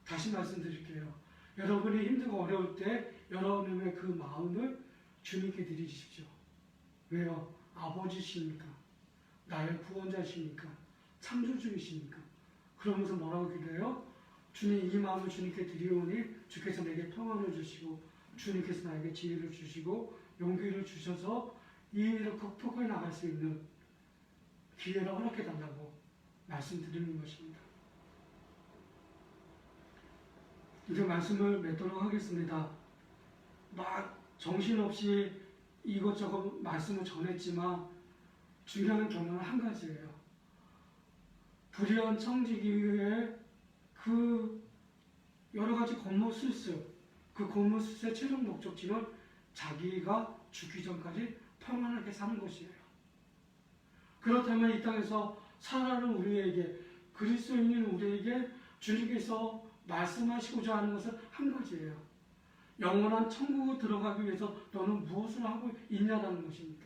다시 말씀드릴게요. 여러분이 힘들고 어려울 때 여러분의 그 마음을 주님께 드리십시오. 왜요? 아버지시니까, 나의 구원자시니까, 창조주이시니까. 그러면서 뭐라고 기도해요? 주님, 이 마음을 주님께 드리오니 주께서 내게 평안을 주시고 주님께서 나에게 지혜를 주시고 용기를 주셔서 이 일을 극복해 나갈 수 있는 기회를 허락해 달라고 말씀드리는 것입니다. 이제 말씀을 맺도록 하겠습니다. 막 정신없이 이것저것 말씀을 전했지만 중요한 결론은 한 가지예요. 불의한 청지기의 그 여러 가지 권모술수, 그 권모술수의 최종 목적지는 자기가 죽기 전까지 평안하게 사는 것이에요. 그렇다면 이 땅에서 살아가는 우리에게, 그리스도인인 우리에게 주님께서 말씀하시고자 하는 것은 한 가지예요. 영원한 천국에 들어가기 위해서 너는 무엇을 하고 있냐라는 것입니다.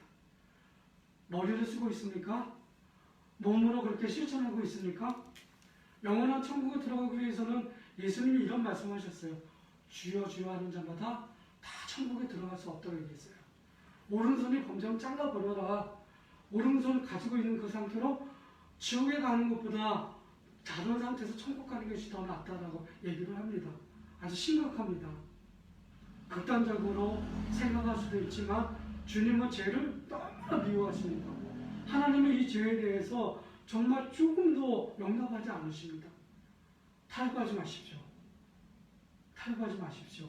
머리를 쓰고 있습니까? 몸으로 그렇게 실천하고 있습니까? 영원한 천국에 들어가기 위해서는 예수님이 이런 말씀하셨어요. 주여 주여 하는 자마다 다 천국에 들어갈 수 없다고 얘기했어요. 오른손이 범죄하면 잘라버려라. 오른손을 가지고 있는 그 상태로 지옥에 가는 것보다 다른 상태에서 천국 가는 것이 더 낫다라고 얘기를 합니다. 아주 심각합니다. 극단적으로 생각할 수도 있지만 주님은 죄를 너무나 미워하십니다. 하나님의 이 죄에 대해서 정말 조금도 용납하지 않으십니다. 탈구하지 마십시오. 탈구하지 마십시오.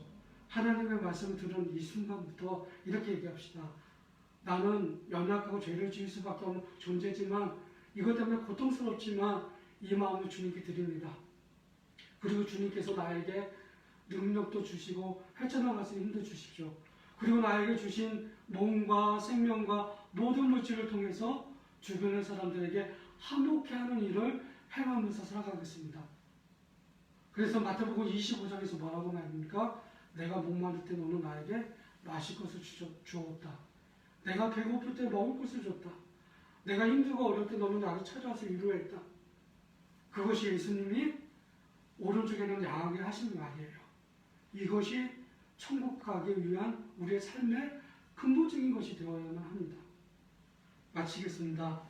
하나님의 말씀을 들은 이 순간부터 이렇게 얘기합시다. 나는 연약하고 죄를 지을 수밖에 없는 존재지만 이것 때문에 고통스럽지만 이 마음을 주님께 드립니다. 그리고 주님께서 나에게 능력도 주시고 헤쳐나갈 수 있는 힘도 주십시오. 그리고 나에게 주신 몸과 생명과 모든 물질을 통해서 주변의 사람들에게 화목해 하는 일을 행하면서 살아가겠습니다. 그래서 마태복음 25장에서 뭐라고 말합니까? 내가 목마를 때 너는 나에게 마실 것을 주었다. 내가 배고플 때 먹을 것을 줬다. 내가 힘들고 어려울 때 너는 나를 찾아와서 위로했다. 그것이 예수님이 오른쪽에는 양하게 하신 말이에요. 이것이 천국 가기 위한 우리의 삶의 근본적인 것이 되어야만 합니다. 마치겠습니다.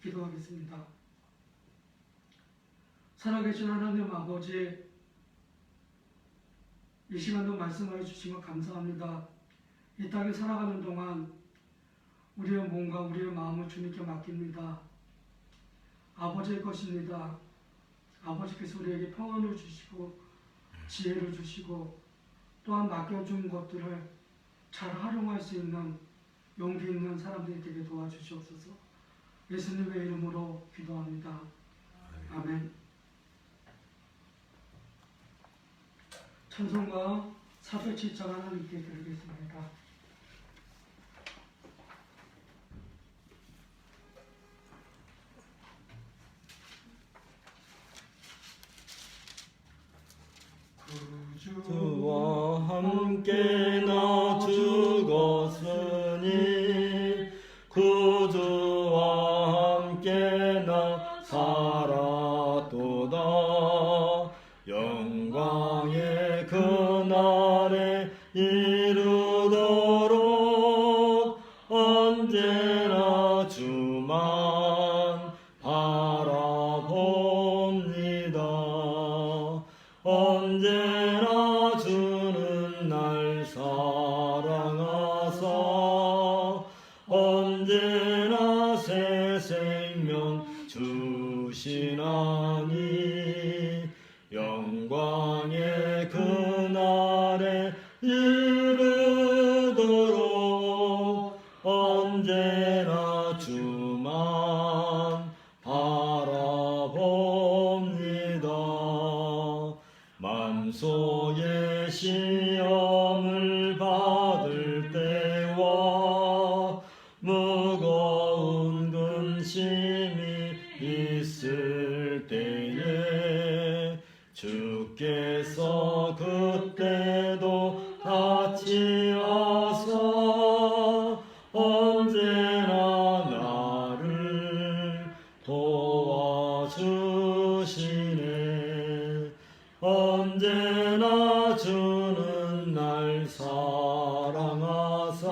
기도하겠습니다. 살아계신 하나님 아버지, 이 시간도 말씀하여 주시고 감사합니다. 이 땅에 살아가는 동안 우리의 몸과 우리의 마음을 주님께 맡깁니다. 아버지의 것입니다. 아버지께서 우리에게 평안을 주시고 지혜를 주시고 또한 맡겨준 것들을 잘 활용할 수 있는 용기 있는 사람들이 되게 도와주시옵소서. 예수님의 이름으로 기도합니다. 아멘. 찬송가 407장 하나님께 드리겠습니다. 주와 함께 나 죽었으니 구주와 함께 나 살았도다. 영광의 그날에 이르도록 언제나 주만 바라봅니다. 언제나 주는 날 사랑하사 언제나 새 생명 주시나니 영광의 그날에 이르도록 언제나 주만 바라봅니다. 만소의 시험을 받을 때와 무거운 근심이 있을 때에 주께서 그때도 같이 하사 언제나 나를 도와주시네. 언제나 주는 날 사랑하사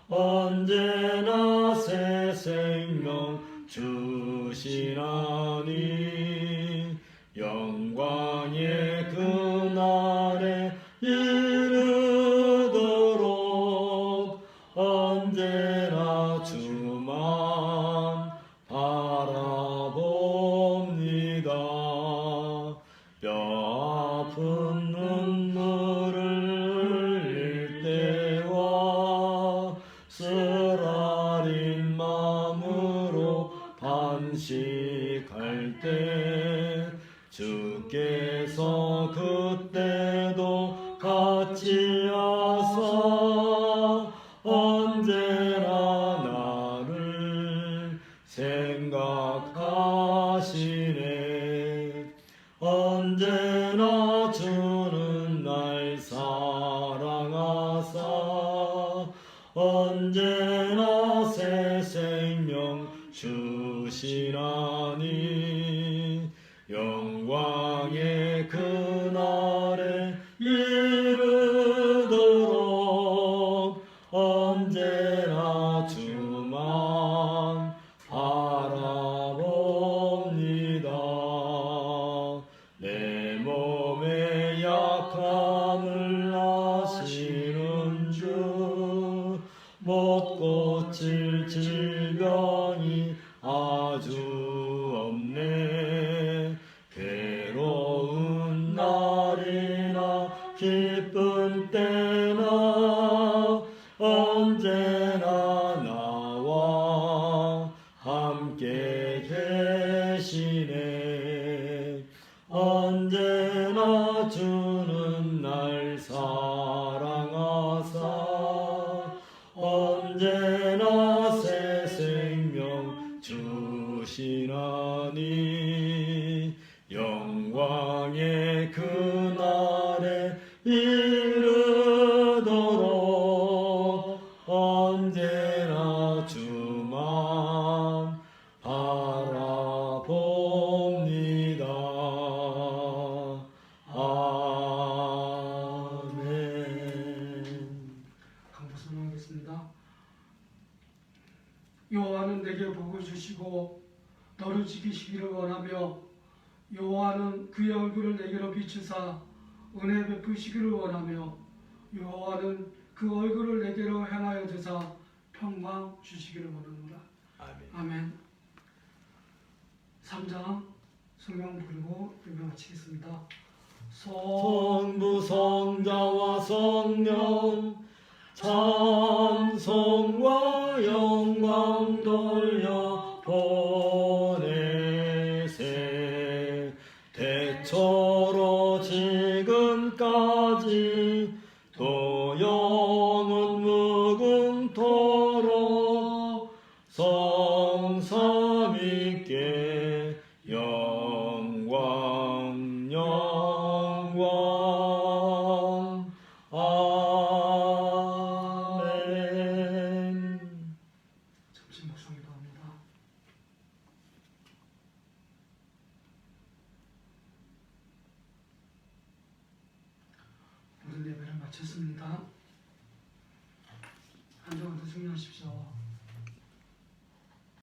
언제나 새 생명 주시나니 영광의 그날에 이르도록 언제나 주만 바라봅니다. 뼈 아픈 눈물을 흘릴 때와 쓰라린 마음으로 반식할 때 주께서 그때도 같이 하사 언제나 나를 생각하시네. 언제나 주는 날 사랑하사 언제나 새 생명 주시나니 영광의 그날에 이르도록 언제나 주만 바라봅니다. 내 몸의 약함을 아시는 주 못 고칠 질병이 아주 없네. 괴로운 날이나 기쁜 때나 언제나 나와 함께 계시네. 언제나 주는 날 사랑하사 언제나 새 생명 주시나니 영광의 그날에 이르도록 언제나 주만 바라봅니다. 아멘. 강부선하겠습니다. 여호와는 내게 복을 주시고 저를 지키시기를 원하며 여호와는 그의 얼굴을 내게로 비추사 은혜 베푸시기를 원하며 여호와는 그 얼굴을 내게로 향하여 주사 평강 주시기를 원하노라. 아멘. 아멘. 3장 성경 부르고 예배 마치겠습니다. 성부 성자와 성령 찬송과 영광 돌려 보내세 대처로 지금까지 또 영원 무궁토록 성삼위께 영광 영광 아멘. 잠시 묵상기도 합니다. 모든 예배를 마쳤습니다. 안정화도 승리하십시오.